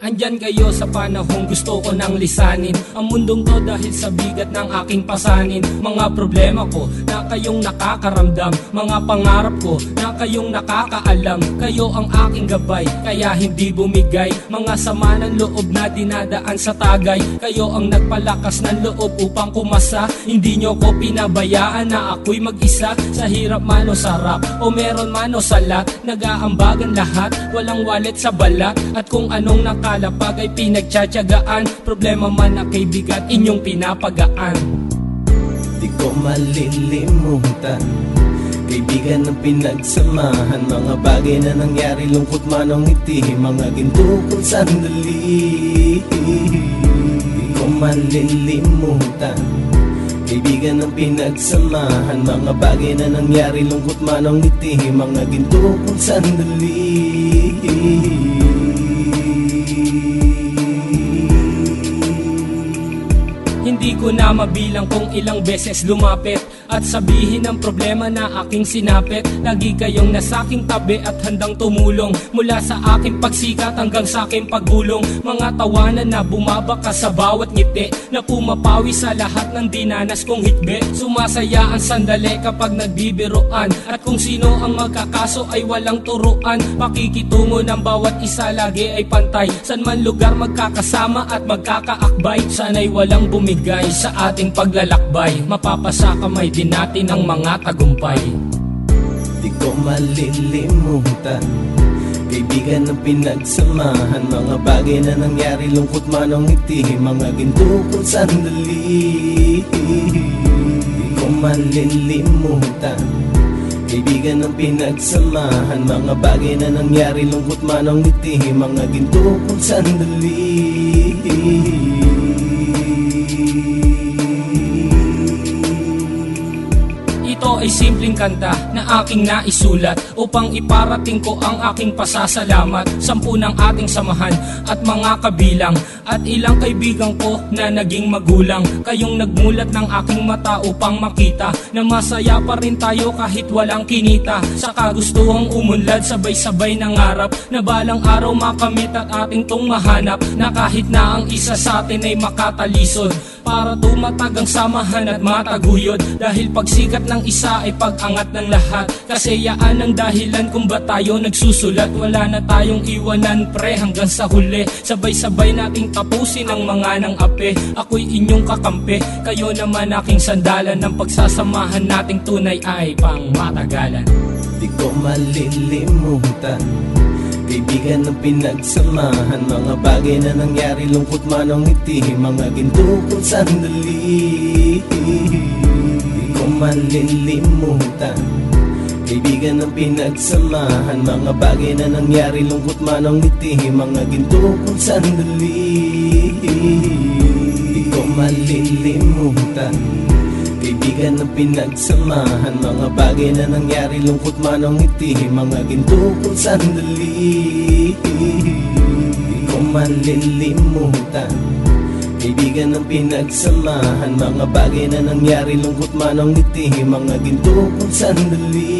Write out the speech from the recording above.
Andyan kayo sa panahong gusto ko nang lisanin ang mundong to dahil sa bigat ng aking pasanin. Mga problema ko na kayong nakakaramdam, mga pangarap ko na kayong nakakaalam. Kayo ang aking gabay, kaya hindi bumigay. Mga sama ng loob na dinadaan sa tagay, kayo ang nagpalakas ng loob upang kumasa. Hindi nyo ko pinabayaan na ako'y mag-isa. Sa hirap man o sarap, o meron man o salat, nag-aambagan lahat, walang wallet sa balat. At kung anong nakalapag ay pinagtsatsagaan, problema man na kaibigan, inyong pinapagaan. Di ko malilimutan, kaibigan ng pinagsamahan, mga bagay na nangyari, lungkot man o ngiti, mga ginto kong sandali. Di ko malilimutan, kaibigan ng pinagsamahan, mga bagay na nangyari, lungkot man o ngiti, mga ginto kong sandali. Hindi ko na mabilang kung ilang beses lumapit at sabihin ang problema na aking sinapit. Lagi kayong nasa aking tabi at handang tumulong, mula sa aking pagsikat hanggang sa aking paggulong. Mga tawanan na bumabaka sa bawat ngiti, na pumapawi sa lahat ng dinanas kong hitbe. Sumasaya ang sandali kapag nagbibiruan, at kung sino ang magkakaso ay walang turuan. Pakikitungo ng bawat isa lagi ay pantay, san man lugar magkakasama at magkakaakbay. Sana'y walang bumigay sa ating paglalakbay, mapapasa kamay din natin ang mga tagumpay. Di ko malilimutan, kaibigan ng pinagsamahan, mga bagay na nangyari, lungkot man o ngiti, mga ginto kong sandali. Di ko malilimutan, kaibigan ng pinagsamahan, mga bagay na nangyari, lungkot man o ngiti, mga ginto kong sandali. Ito ay simpleng kanta na aking naisulat upang iparating ko ang aking pasasalamat. 10 ng ating samahan at mga kabilang, at ilang kaibigan ko na naging magulang. Kayong nagmulat ng aking mata upang makita na masaya pa rin tayo kahit walang kinita. Sa kagustuhang umunlad, sabay-sabay nangarap na balang araw makamit at ating tong mahanap, na kahit na ang isa sa atin ay makatalisod, para tumatag ang samahan at mataguyod. Dahil pagsikat ng isa ay pag-angat ng lahat, kasi yaan ang dahilan kung ba tayo nagsusulat. Wala na tayong iwanan pre hanggang sa huli, sabay-sabay nating tapusin ang mga nang ape. Ako'y inyong kakampi, kayo naman aking sandalan, ng pagsasamahan nating tunay ay pang matagalan. Di ko malilimutan, kaibigan ng pinagsamahan, mga bagay na nangyari, lungkot man o ngiti, mga ginto kong sandali. Di ko malilimutan, kaibigan ng pinagsamahan, mga bagay na nangyari, lungkot man o ngiti, mga ginto kong sandali. Di ko malilimutan, kaibigan ng pinagsamahan, mga bagay na nangyari, lungkot man o ngiti, mga ginto kong sandali. Di ko malilimutan, kaibigan ng pinagsamahan, mga bagay na nangyari, lungkot man o ngiti, mga ginto kong sandali.